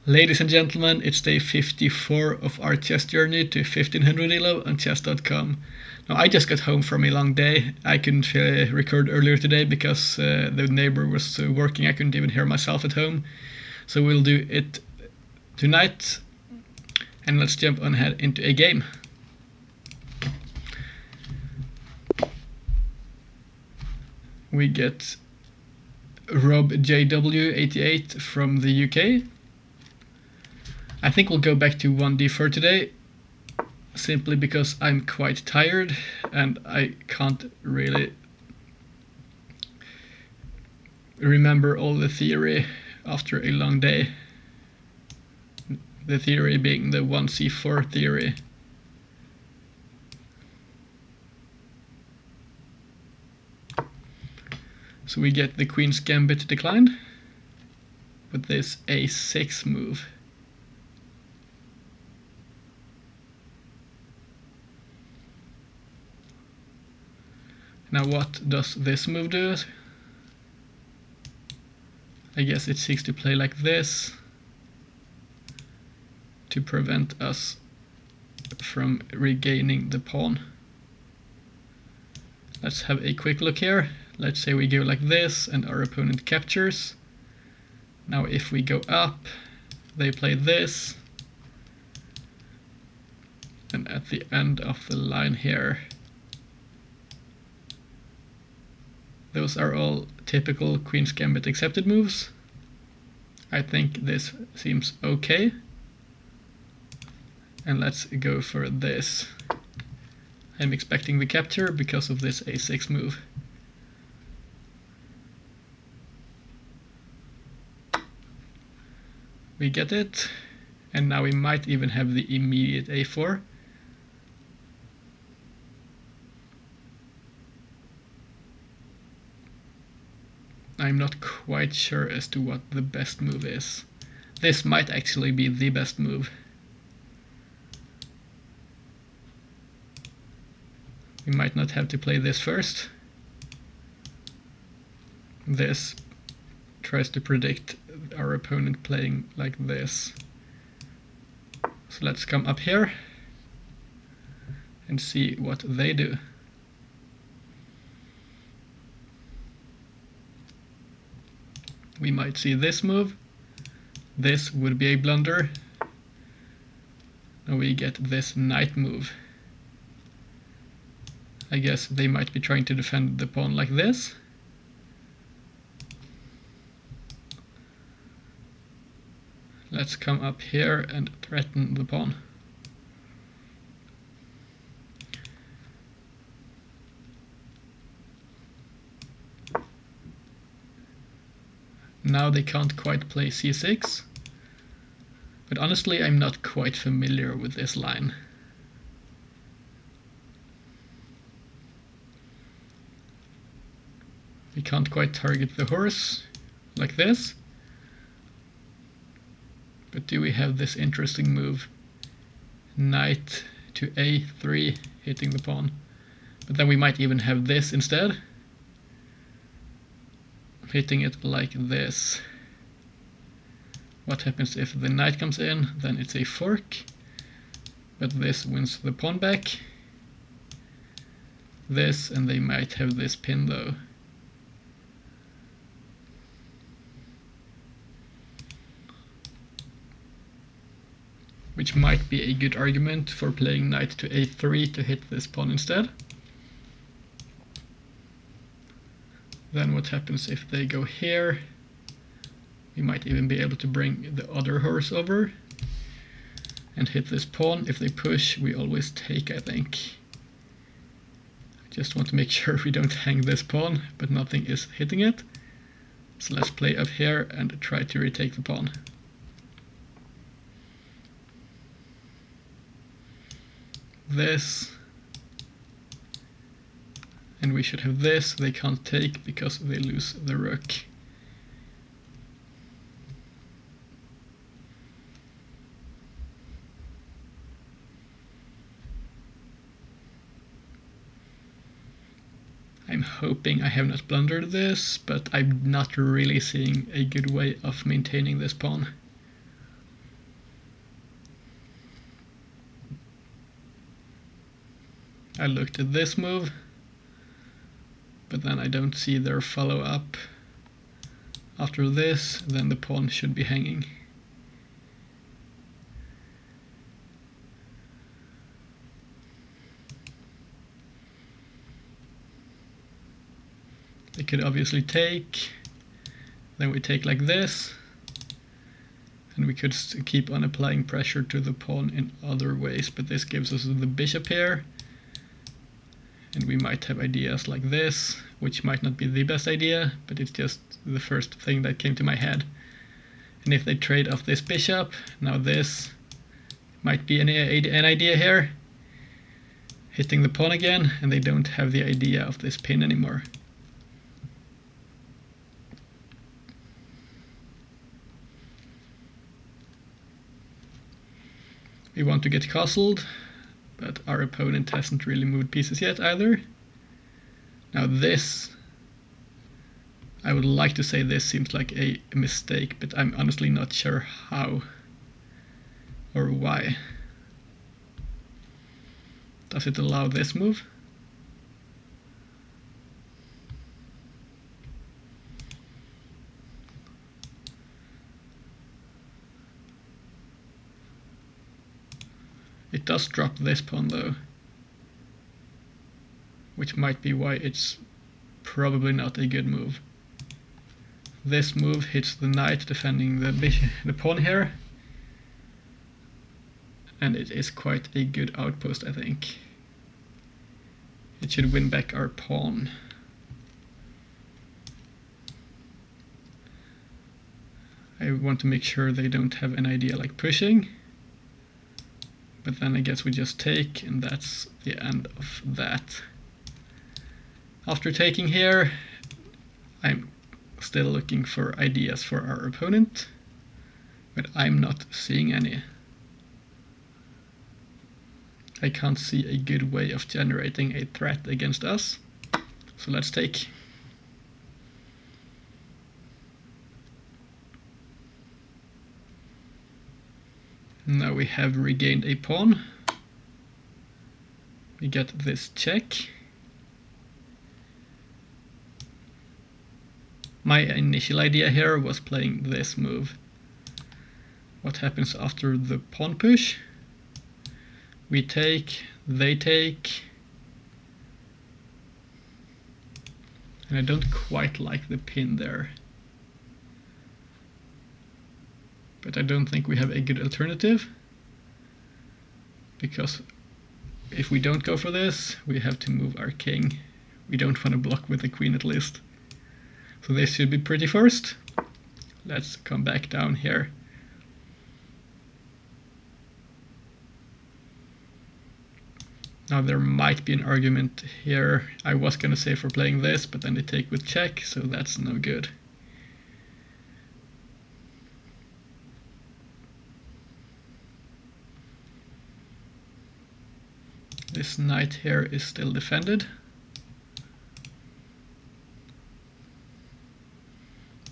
Ladies and gentlemen, it's day 54 of our chess journey to 1500 ELO on chess.com. Now, I just got home from a long day. I couldn't record earlier today because the neighbor was working. I couldn't even hear myself at home. So we'll do it tonight. And let's jump on ahead into a game. We get Rob JW88 from the UK. I think we'll go back to 1d4 today, simply because I'm quite tired and I can't really remember all the theory after a long day. The theory being the 1c4 theory. So we get the Queen's Gambit declined with this a6 move. Now what does this move do? I guess it seeks to play like this to prevent us from regaining the pawn. Let's have a quick look here. Let's say we go like this and our opponent captures. Now if we go up, they play this. And at the end of the line here, those are all typical Queen's Gambit accepted moves. I think this seems okay. And let's go for this. I'm expecting the capture because of this a6 move. We get it, and now we might even have the immediate a4. I'm not quite sure as to what the best move is. This might actually be the best move. We might not have to play this first. This tries to predict our opponent playing like this. So let's come up here and see what they do. We might see this move. This would be a blunder. Now we get this knight move. I guess they might be trying to defend the pawn like this. Let's come up here and threaten the pawn. Now they can't quite play c6, but honestly I'm not quite familiar with this line. We can't quite target the horse like this, but do we have this interesting move, knight to a3, hitting the pawn? But then we might even have this instead, hitting it like this. What happens if the knight comes in? Then it's a fork, but this wins the pawn back. This, and they might have this pin though. Which might be a good argument for playing knight to a3 to hit this pawn instead. Then what happens if they go here? We might even be able to bring the other horse over and hit this pawn. If they push, we always take, I think. I just want to make sure we don't hang this pawn, but nothing is hitting it. So let's play up here and try to retake the pawn. This, and we should have this. They can't take because they lose the rook. I'm hoping I have not blundered this, but I'm not really seeing a good way of maintaining this pawn. I looked at this move, but then I don't see their follow-up. After this, then the pawn should be hanging. They could obviously take, then we take like this, and we could keep on applying pressure to the pawn in other ways, but this gives us the bishop here, and we might have ideas like this, which might not be the best idea, but it's just the first thing that came to my head. And if they trade off this bishop, now this might be an idea here, hitting the pawn again, and they don't have the idea of this pin anymore. We want to get castled, but our opponent hasn't really moved pieces yet either. Now this, I would like to say this seems like a mistake, but I'm honestly not sure how or why. Does it allow this move? It does drop this pawn though, which might be why it's probably not a good move. This move hits the knight defending the pawn here, and it is quite a good outpost, I think. It should win back our pawn. I want to make sure they don't have an idea like pushing. But then I guess we just take, and that's the end of that. After taking here, I'm still looking for ideas for our opponent, but I'm not seeing any. I can't see a good way of generating a threat against us, so let's take. Now we have regained a pawn. We get this check. My initial idea here was playing this move. What happens after the pawn push? We take, they take. And I don't quite like the pin there. But I don't think we have a good alternative, because if we don't go for this, we have to move our king. We don't want to block with the queen at least. So this should be pretty first. Let's come back down here. Now there might be an argument here. I was going to say for playing this, but then they take with check, so that's no good. This knight here is still defended.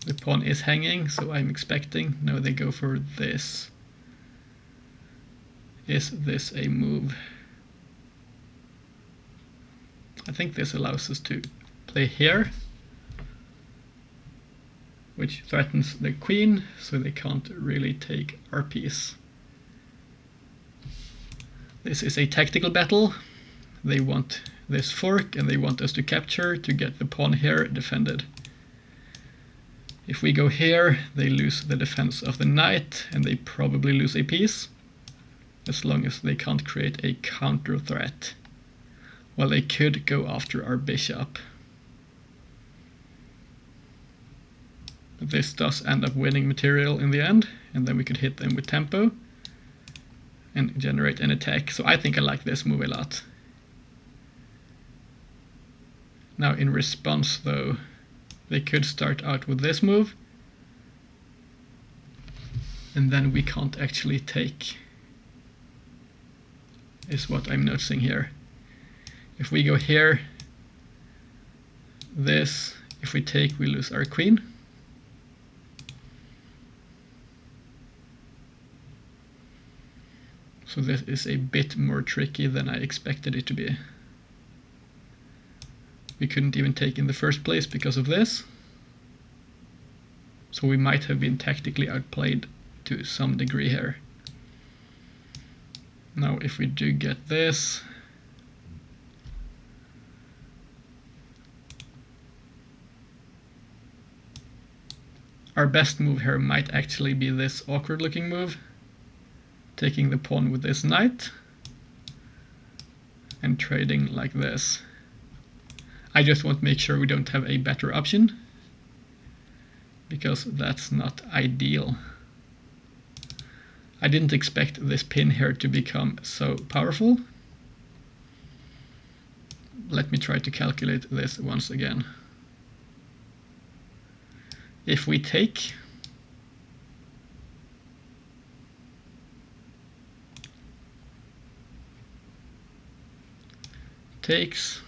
The pawn is hanging, so I'm expecting. No, they go for this. Is this a move? I think this allows us to play here, which threatens the queen, so they can't really take our piece. This is a tactical battle. They want this fork and they want us to capture to get the pawn here defended. If we go here, they lose the defense of the knight and they probably lose a piece, as long as they can't create a counter threat. Well, they could go after our bishop. But this does end up winning material in the end, and then we could hit them with tempo and generate an attack. So I think I like this move a lot. Now in response though, they could start out with this move, and then we can't actually take, is what I'm noticing here. If we go here, this, if we take, we lose our queen. So this is a bit more tricky than I expected it to be. we couldn't even take in the first place because of this. So we might have been tactically outplayed to some degree here. Now if we do get this, our best move here might actually be this awkward looking move, taking the pawn with this knight and trading like this. I just want to make sure we don't have a better option, because that's not ideal. I didn't expect this pin here to become so powerful. Let me try to calculate this once again. If we take, takes,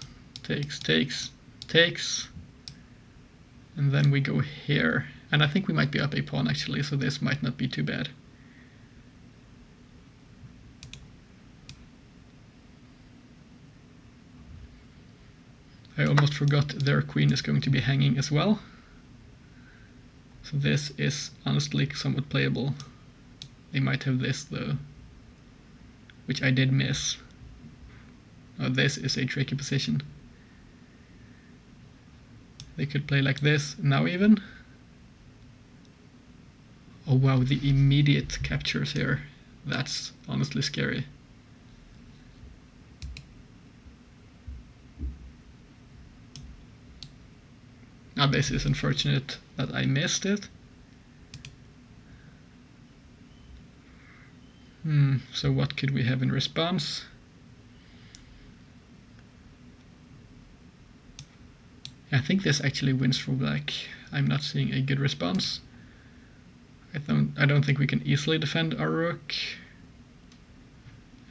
and then we go here, and I think we might be up a pawn actually, so this might not be too bad. I almost forgot their queen is going to be hanging as well. So this is honestly somewhat playable. They might have this though, which I did miss. Oh, this is a tricky position. They could play like this now even. Oh wow, the immediate captures here. That's honestly scary. Now this is unfortunate that I missed it. So what could we have in response? I think this actually wins for black. I'm not seeing a good response. I don't think we can easily defend our rook.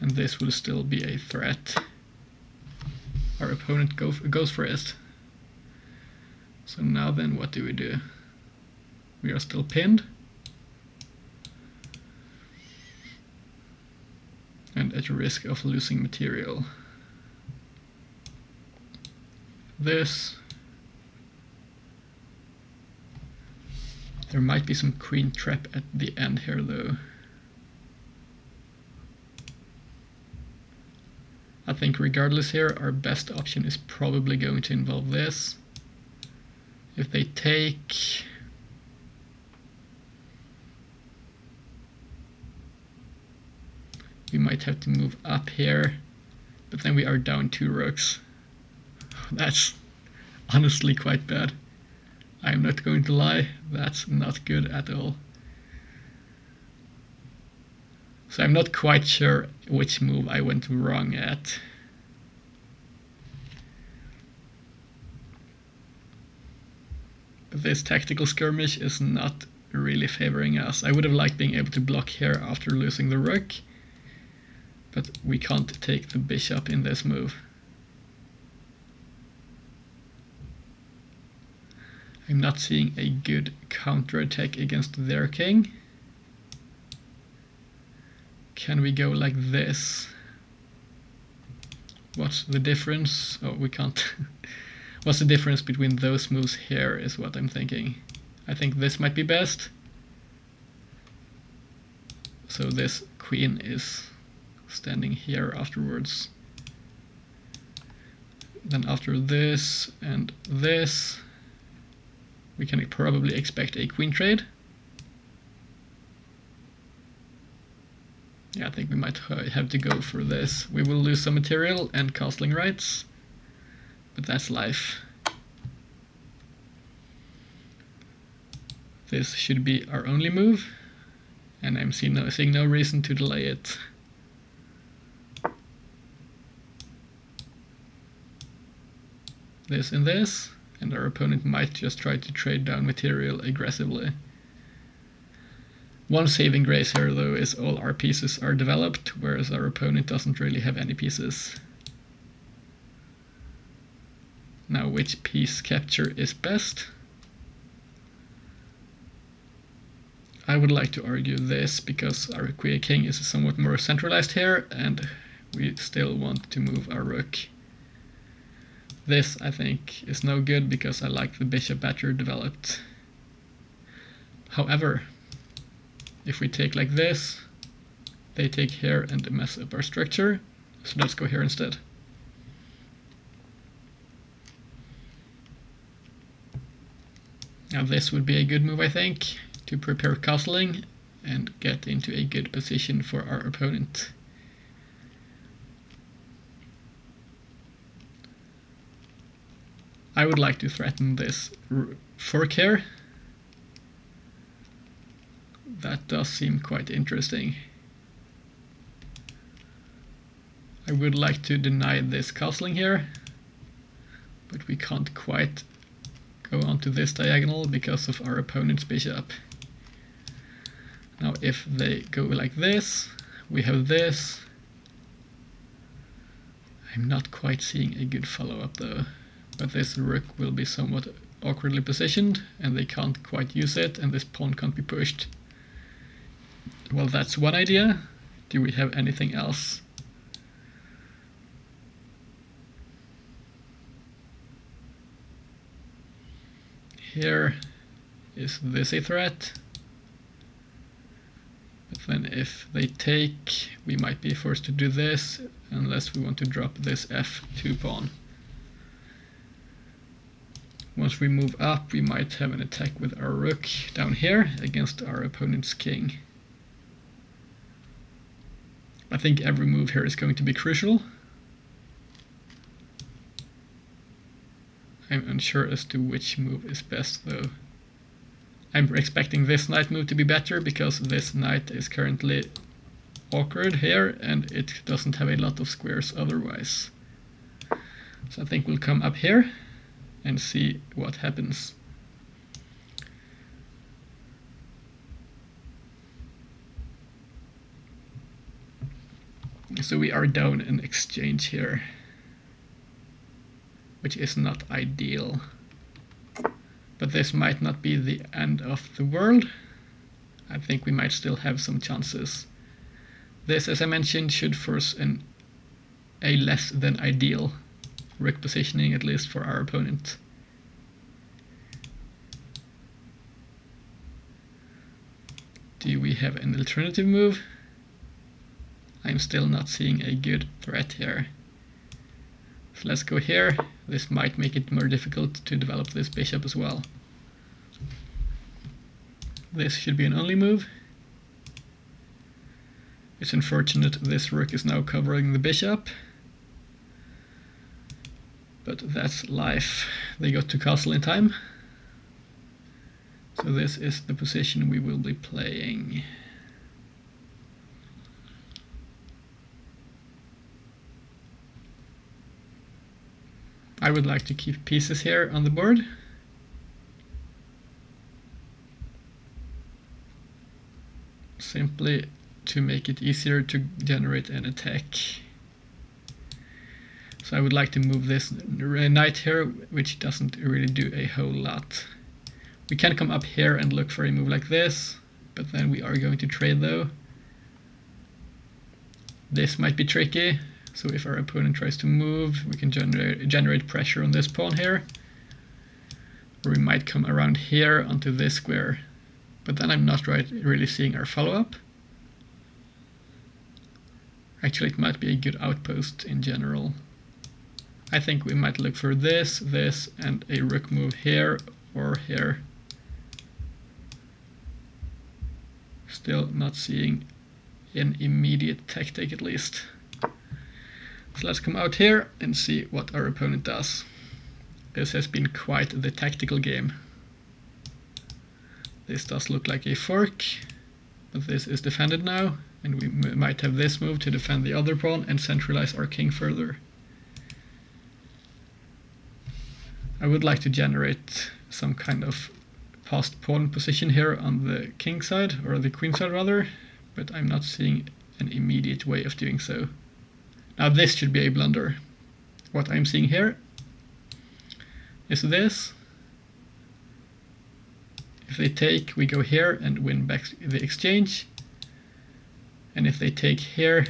And this will still be a threat. Our opponent goes for it. So now then, what do? We are still pinned. And at risk of losing material. This. There might be some queen trap at the end here though. I think regardless here, our best option is probably going to involve this. If they take, we might have to move up here, but then we are down 2 rooks. That's honestly quite bad. I'm not going to lie, that's not good at all. So I'm not quite sure which move I went wrong at. This tactical skirmish is not really favoring us. I would have liked being able to block here after losing the rook, but we can't take the bishop in this move. I'm not seeing a good counterattack against their king. Can we go like this? What's the difference? Oh, we can't. What's the difference between those moves here is what I'm thinking. I think this might be best. So this queen is standing here afterwards. Then after this and this, we can probably expect a queen trade. Yeah, I think we might have to go for this. We will lose some material and castling rights, but that's life. This should be our only move, and I'm seeing no reason to delay it. This and this, and our opponent might just try to trade down material aggressively. One saving grace here though is all our pieces are developed, whereas our opponent doesn't really have any pieces. Now which piece capture is best? I would like to argue this, because our king is somewhat more centralized here, and we still want to move our rook. This, I think, is no good because I like the bishop better developed. However, if we take like this, they take here and mess up our structure, so let's go here instead. Now this would be a good move, I think, to prepare castling and get into a good position for our opponent. I would like to threaten this fork here. That does seem quite interesting. I would like to deny this castling here, but we can't quite go onto this diagonal because of our opponent's bishop. Now if they go like this, we have this. I'm not quite seeing a good follow-up though, but this rook will be somewhat awkwardly positioned and they can't quite use it, and this pawn can't be pushed. Well, that's one idea. Do we have anything else? Here is this a threat? But then if they take, we might be forced to do this, unless we want to drop this f2 pawn. Once we move up, we might have an attack with our rook down here against our opponent's king. I think every move here is going to be crucial. I'm unsure as to which move is best though. I'm expecting this knight move to be better because this knight is currently awkward here and it doesn't have a lot of squares otherwise. So I think we'll come up here and see what happens. So we are down an exchange here, which is not ideal. But this might not be the end of the world. I think we might still have some chances. This, as I mentioned, should force a less than ideal rook positioning, at least for our opponent. Do we have an alternative move? I'm still not seeing a good threat here. So let's go here. This might make it more difficult to develop this bishop as well. This should be an only move. It's unfortunate this rook is now covering the bishop, but that's life. They got to castle in time. So this is the position we will be playing. I would like to keep pieces here on the board. Simply to make it easier to generate an attack. So I would like to move this knight here, which doesn't really do a whole lot. We can come up here and look for a move like this, but then we are going to trade though. This might be tricky. So if our opponent tries to move, we can generate pressure on this pawn here. Or we might come around here onto this square. But then I'm not really seeing our follow-up. Actually, it might be a good outpost in general. I think we might look for this, this, and a rook move here or here. Still not seeing an immediate tactic at least. So let's come out here and see what our opponent does. This has been quite the tactical game. This does look like a fork, but this is defended now, and we might have this move to defend the other pawn and centralize our king further. I would like to generate some kind of passed pawn position here on the king side, or the queen side rather, but I'm not seeing an immediate way of doing so. Now this should be a blunder. What I'm seeing here is this. If they take, we go here and win back the exchange. And if they take here,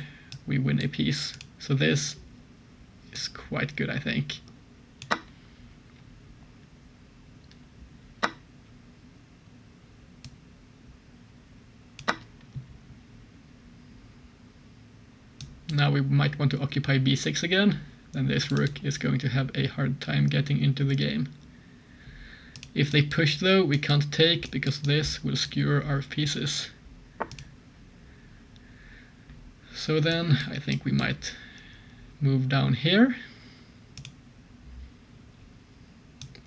we win a piece. So this is quite good, I think. Now we might want to occupy b6 again, then this rook is going to have a hard time getting into the game. If they push though, we can't take, because this will skewer our pieces. So then, I think we might move down here.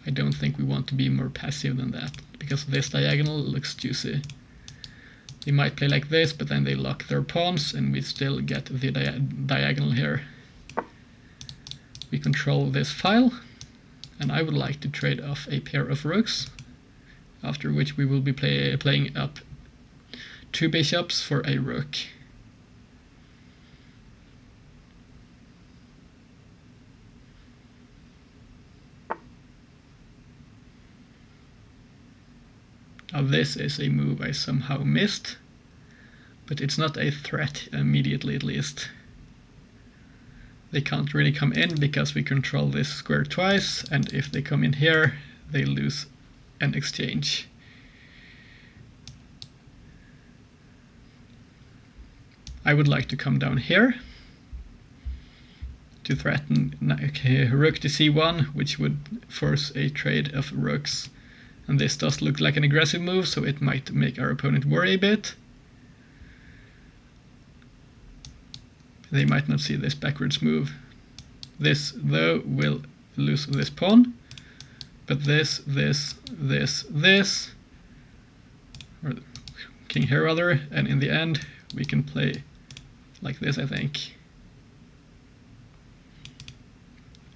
I don't think we want to be more passive than that, because this diagonal looks juicy. They might play like this, but then they lock their pawns, and we still get the diagonal here. We control this file, and I would like to trade off a pair of rooks, after which we will be playing up 2 bishops for a rook. Now this is a move I somehow missed, but it's not a threat immediately, at least. They can't really come in because we control this square twice, and if they come in here, they lose an exchange. I would like to come down here to threaten rook to c1, which would force a trade of rooks. And this does look like an aggressive move, so it might make our opponent worry a bit. They might not see this backwards move. This, though, will lose this pawn. But this, or king here rather, and in the end we can play like this, I think.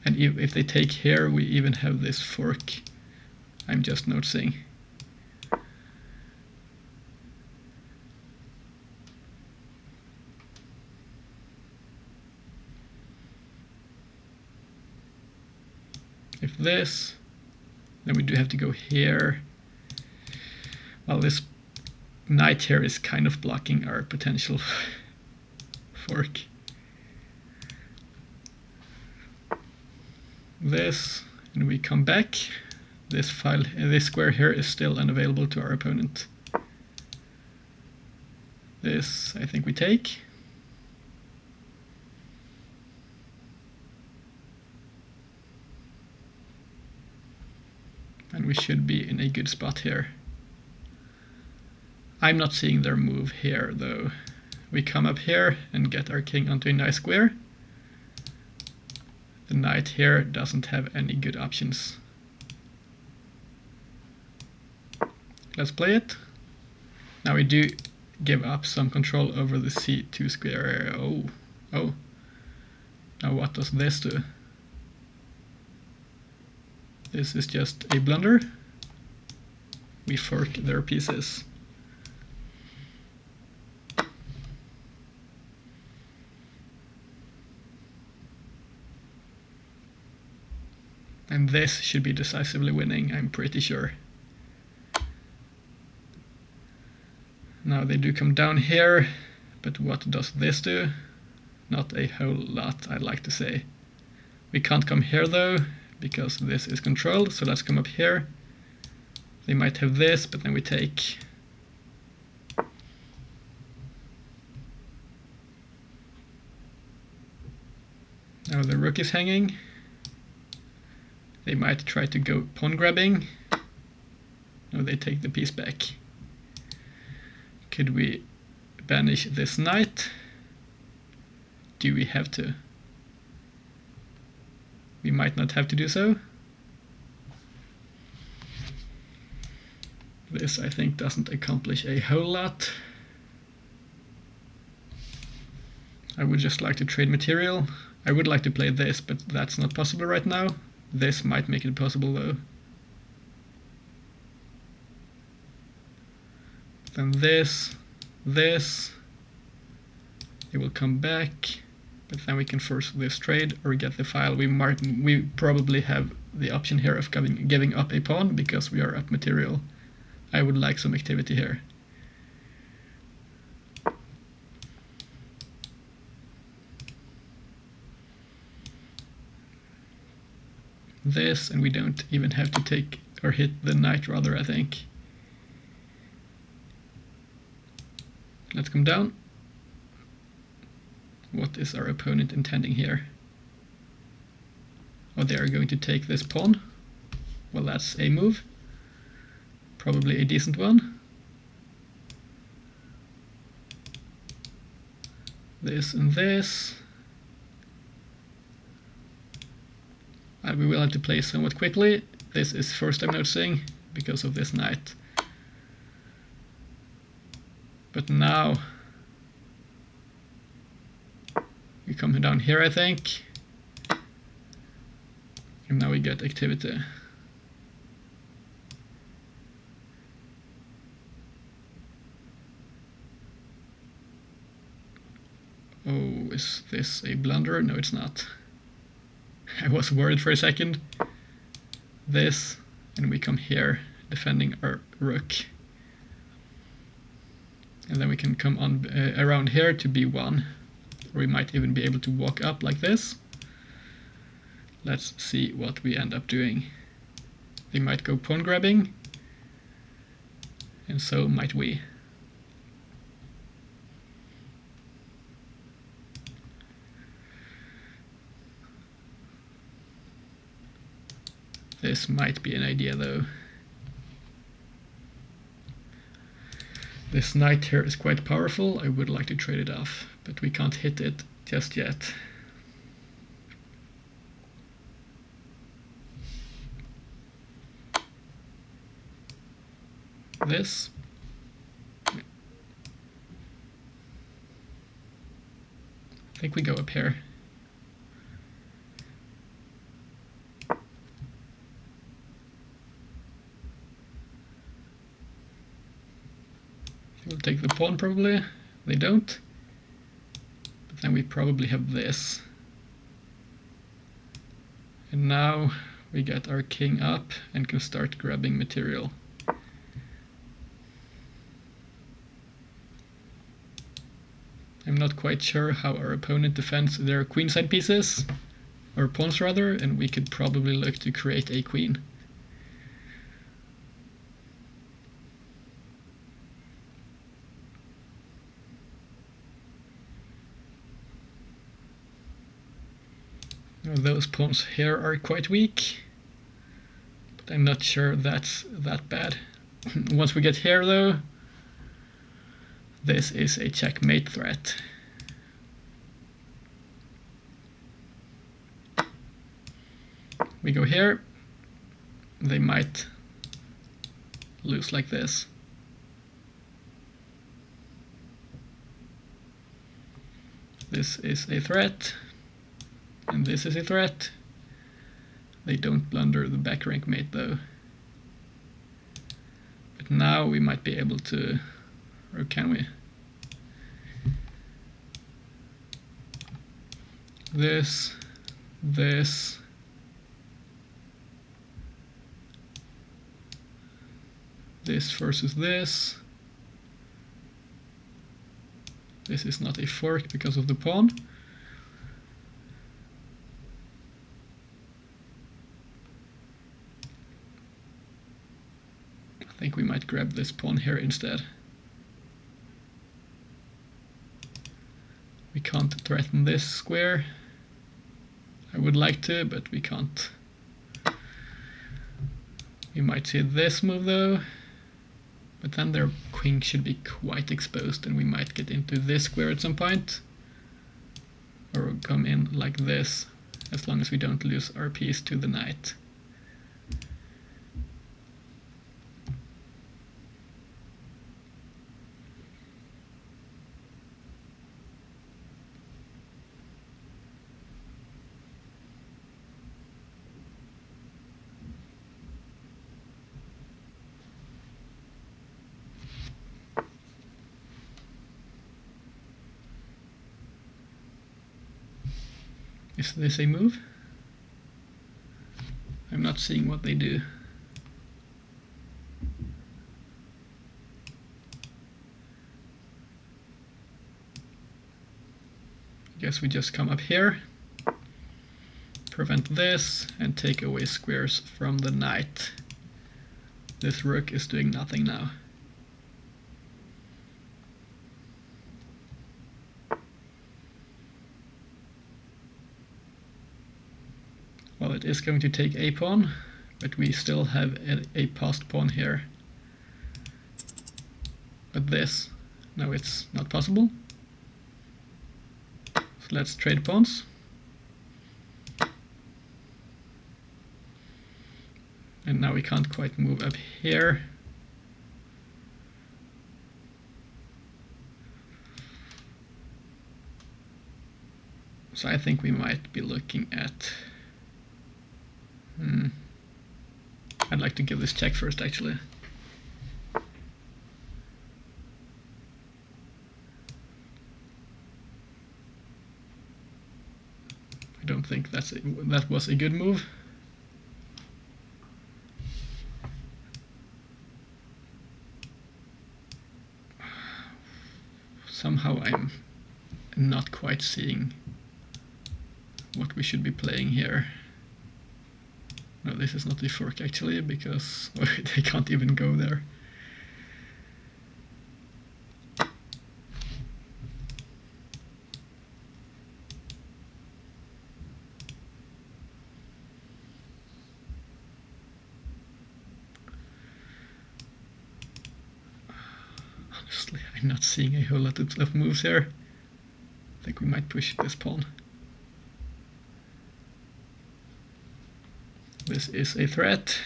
And if they take here, we even have this fork. I'm just noticing. If this, then we do have to go here. Well, this knight here is kind of blocking our potential fork. This, and we come back. This file, this square here is still unavailable to our opponent. This, I think we take. And we should be in a good spot here. I'm not seeing their move here, though. We come up here and get our king onto a nice square. The knight here doesn't have any good options. Let's play it. Now we do give up some control over the c2 square. Oh. Now what does this do? This is just a blunder. We fork their pieces. And this should be decisively winning, I'm pretty sure. Now they do come down here, but what does this do? Not a whole lot, I'd like to say. We can't come here though, because this is controlled, so let's come up here. They might have this, but then we take. Now the rook is hanging. They might try to go pawn grabbing. No, they take the piece back. Could we banish this knight? Do we have to? We might not have to do so. This, I think, doesn't accomplish a whole lot. I would just like to trade material. I would like to play this, but that's not possible right now. This might make it possible though. Then this. It will come back, but then we can force this trade or get the file. We probably have the option here of giving up a pawn because we are up material. I would like some activity here. This, and we don't even have to take or hit the knight rather, I think. Let's come down. What is our opponent intending here? Oh, they are going to take this pawn. Well, that's a move. Probably a decent one. This and this. We will have to play somewhat quickly. This is first I'm noticing because of this knight. But now we come down here, I think. And now we get activity. Oh, is this a blunder? No, it's not. I was worried for a second. This, and we come here, defending our rook. And then we can come on around here to b1. Or we might even be able to walk up like this. Let's see what we end up doing. They might go pawn grabbing, and so might we. This might be an idea though. This knight here is quite powerful. I would like to trade it off, but we can't hit it just yet. This. I think we go up here. We'll take the pawn probably. They don't. But then we probably have this. And now we get our king up and can start grabbing material. I'm not quite sure how our opponent defends their queenside pieces, or pawns rather, and we could probably look to create a queen. Now, those pawns here are quite weak, but I'm not sure that's that bad. Once we get here though, this is a checkmate threat. We go here, they might lose like this. This is a threat, and this is a threat. They don't blunder the back rank mate though. But now we might be able to, or can we? This, this, this versus this. This is not a fork because of the pawn. I think we might grab this pawn here instead. We can't threaten this square. I would like to, but we can't. We might see this move though, but then their queen should be quite exposed and we might get into this square at some point. Or come in like this, as long as we don't lose our piece to the knight. Is this a move? I'm not seeing what they do. I guess we just come up here, prevent this, and take away squares from the knight. This rook is doing nothing now. Well, it is going to take a pawn, but we still have a passed pawn here. But this, no, it's not possible. So let's trade pawns. And now we can't quite move up here. So I think we might be looking at... I'd like to give this check first, actually. I don't think that was a good move. Somehow I'm not quite seeing what we should be playing here. No, this is not the fork actually, because they can't even go there. Honestly, I'm not seeing a whole lot of moves here. I think we might push this pawn. This is a threat,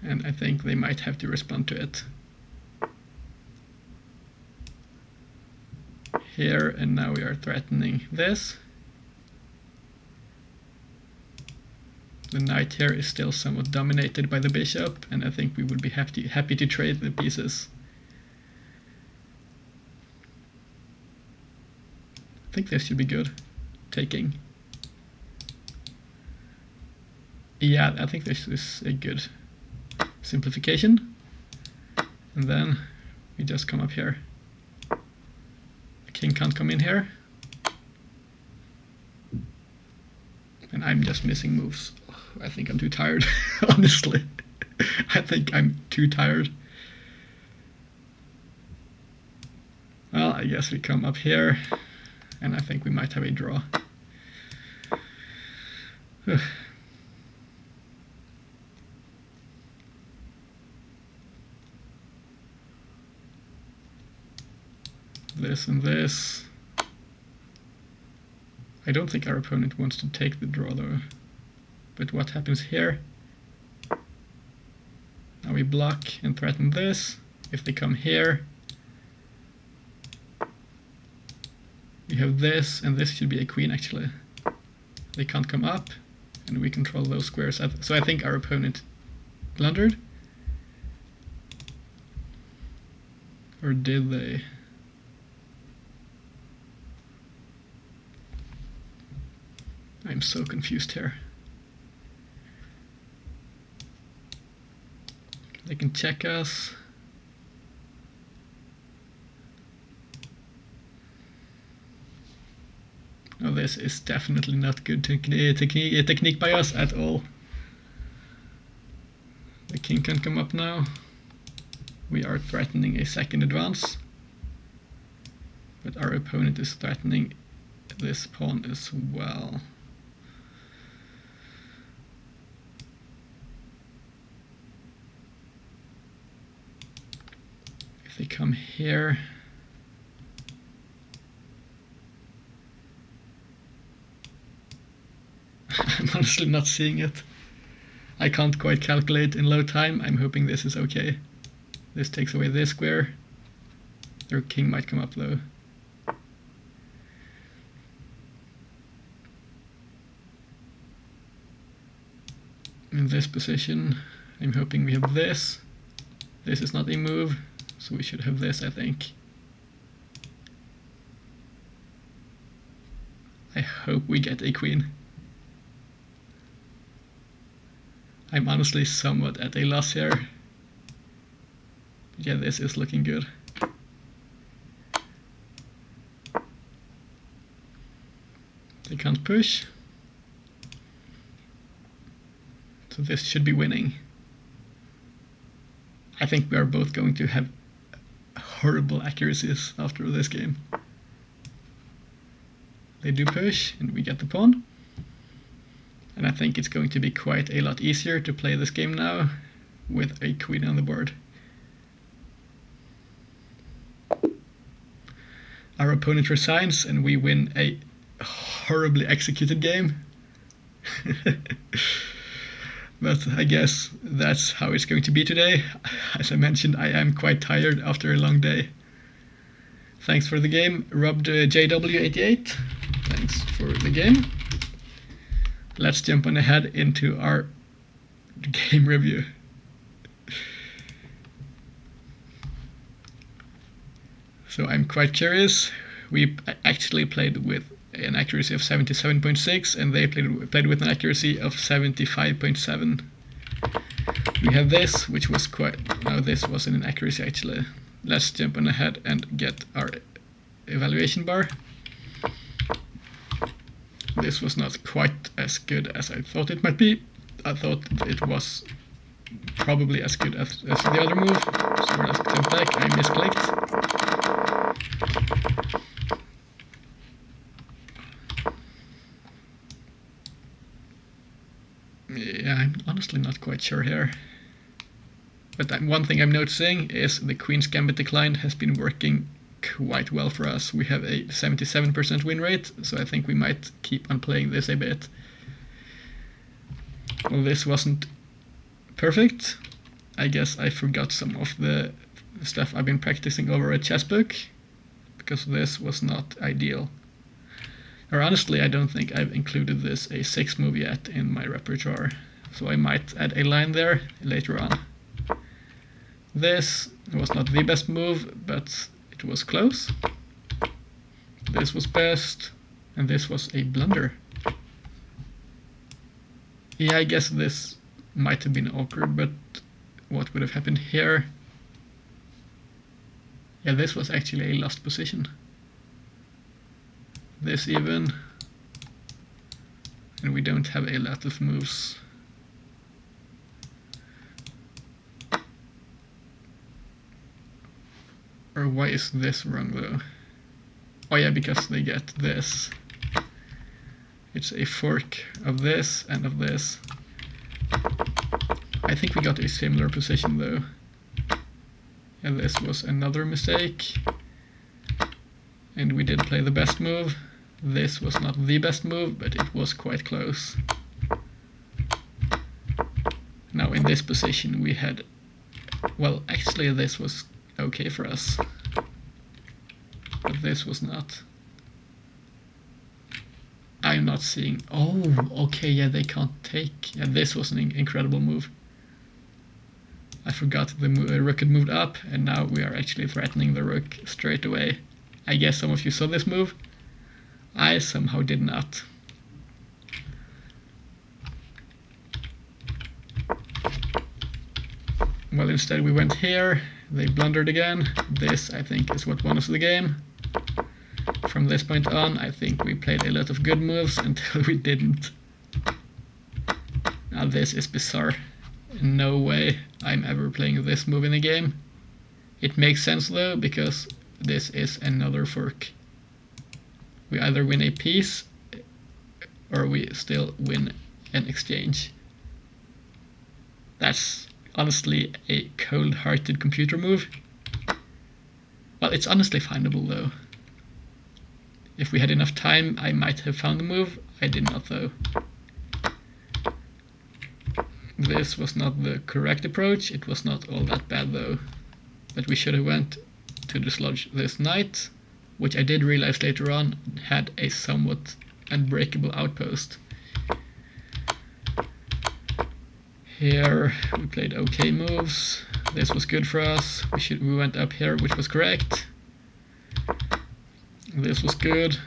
and I think they might have to respond to it. Here, and now we are threatening this. The knight here is still somewhat dominated by the bishop, and I think we would be happy to trade the pieces. I think this should be good. Taking. Yeah, I think this is a good simplification. And then we just come up here. The king can't come in here. And I'm just missing moves. I think I'm too tired, honestly. I think I'm too tired. Well, I guess we come up here, and I think we might have a draw. This and this. I don't think our opponent wants to take the draw though. But what happens here? Now we block and threaten this. If they come here, we have this, and this should be a queen actually. They can't come up, and we control those squares. So I think our opponent blundered. Or did they? I'm so confused here. They can check us. Oh, this is definitely not good technique by us at all. The king can come up now. We are threatening a second advance. But our opponent is threatening this pawn as well. If they come here, I'm honestly not seeing it. I can't quite calculate in low time. I'm hoping this is okay. This takes away this square. Their king might come up though. In this position, I'm hoping we have this. This is not a move, so we should have this, I think. I hope we get a queen. I'm honestly somewhat at a loss here. But yeah, this is looking good. They can't push. So this should be winning. I think we are both going to have horrible accuracies after this game. They do push, and we get the pawn. And I think it's going to be quite a lot easier to play this game now with a queen on the board. Our opponent resigns and we win a horribly executed game. But I guess that's how it's going to be today. As I mentioned, I am quite tired after a long day. Thanks for the game, Robbed JW88. Thanks for the game. Let's jump on ahead into our game review. So I'm quite curious. We actually played with an accuracy of 77.6 and they played with an accuracy of 75.7. We have this, which was quite... No, this wasn't an accuracy actually. Let's jump on ahead and get our evaluation bar. This was not quite as good as I thought it might be. I thought it was probably as good as the other move. So let's jump back, I misclicked. Yeah, I'm honestly not quite sure here. But one thing I'm noticing is the Queen's Gambit decline has been working quite well for us. We have a 77% win rate, so I think we might keep on playing this a bit. Well, this wasn't perfect. I guess I forgot some of the stuff I've been practicing over a chess book, because this was not ideal. Or honestly, I don't think I've included this A6 move yet in my repertoire, so I might add a line there later on. This was not the best move, but it was close. This was best, and this was a blunder. Yeah, I guess this might have been awkward, but what would have happened here? Yeah, this was actually a lost position. This even, and we don't have a lot of moves. Or why is this wrong though? Oh yeah, because they get this. It's a fork of this and of this. I think we got a similar position though. And this was another mistake. And we did play the best move. This was not the best move, but it was quite close. Now in this position we had... Well, actually this was okay for us. But this was not. I'm not seeing... Oh, okay, yeah, they can't take... Yeah, this was an incredible move. I forgot the rook had moved up, and now we are actually threatening the rook straight away. I guess some of you saw this move. I somehow did not. Well, instead we went here. They blundered again. This, I think, is what won us the game. From this point on, I think we played a lot of good moves until we didn't. Now this is bizarre. No way I'm ever playing this move in a game. It makes sense though, because this is another fork. We either win a piece, or we still win an exchange. That's honestly a cold-hearted computer move. Well, it's honestly findable though. If we had enough time, I might have found the move. I did not though. This was not the correct approach. It was not all that bad though. But we should have went to dislodge this knight, which I did realize later on had a somewhat unbreakable outpost. Here we played okay moves. This was good for us. We went up here, which was correct. This was good.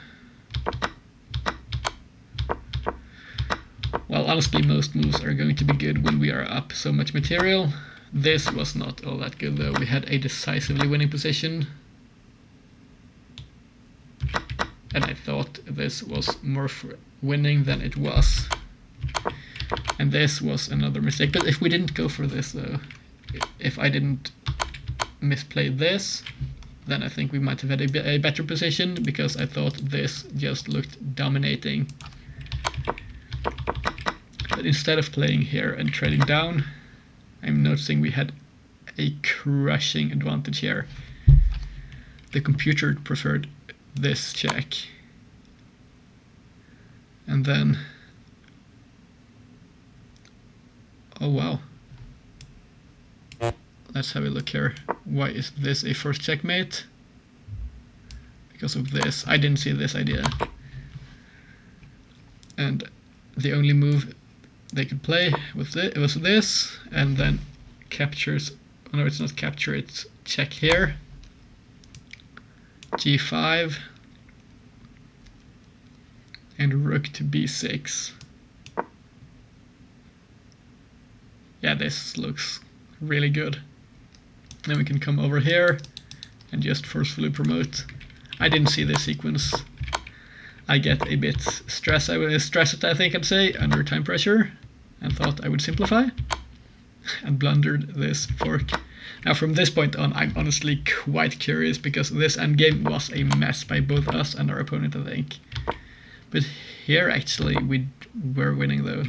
Well, honestly, most moves are going to be good when we are up so much material. This was not all that good though. We had a decisively winning position. And I thought this was more winning than it was. And this was another mistake. But if we didn't go for this though, if I didn't misplay this, then I think we might have had a better position, because I thought this just looked dominating. But instead of playing here and trading down, I'm noticing we had a crushing advantage here. The computer preferred this check. And then, oh wow. Let's have a look here. Why is this a first checkmate? Because of this. I didn't see this idea. And the only move they could play was this, and then captures. Oh no, it's not capture, it's check here. G5 and rook to B6. Yeah, this looks really good. Then we can come over here and just forcefully promote. I didn't see this sequence. I get a bit stressed, I think I'd say, under time pressure, and thought I would simplify, and blundered this fork. Now from this point on, I'm honestly quite curious, because this endgame was a mess by both us and our opponent, I think. But here actually we were winning though.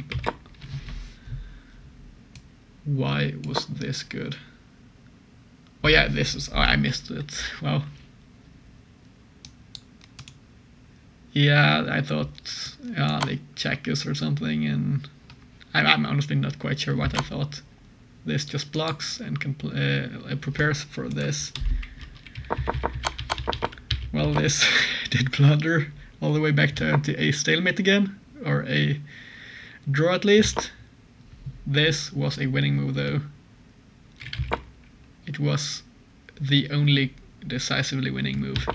Why was this good? Oh yeah, this is... oh, I missed it. Wow. Yeah, I thought they check us or something, and I'm honestly not quite sure what I thought. This just blocks and prepares for this. Well, this did blunder all the way back to a stalemate again, or a draw at least. This was a winning move though. It was the only decisively winning move.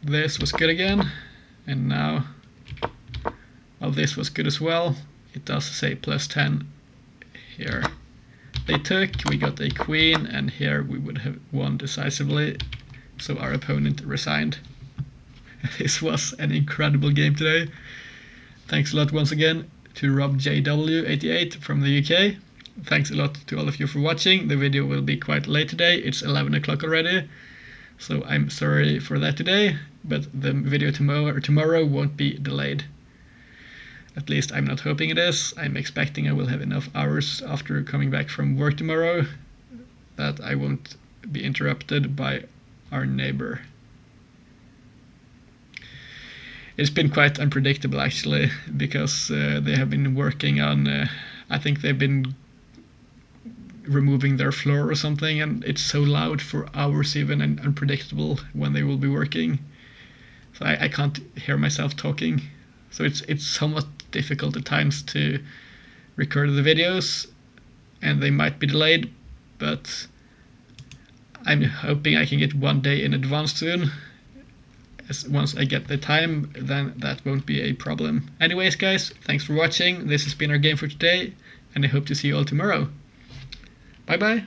This was good again, and now, well, this was good as well. It does say +10 here. They took, we got a queen, and here we would have won decisively, so our opponent resigned. This was an incredible game today. Thanks a lot once again to RobJW88 from the UK. Thanks a lot to all of you for watching. The video will be quite late today. It's 11 o'clock already. So I'm sorry for that today, but the video tomorrow won't be delayed. At least I'm not hoping it is. I'm expecting I will have enough hours after coming back from work tomorrow that I won't be interrupted by our neighbor. It's been quite unpredictable actually, because they have been working on, I think they've been removing their floor or something, and it's so loud for hours even, and unpredictable when they will be working. So I can't hear myself talking. So it's somewhat difficult at times to record the videos, and they might be delayed, but I'm hoping I can get one day in advance soon. Once I get the time, then that won't be a problem. Anyways guys, thanks for watching. This has been our game for today, and I hope to see you all tomorrow. Bye bye.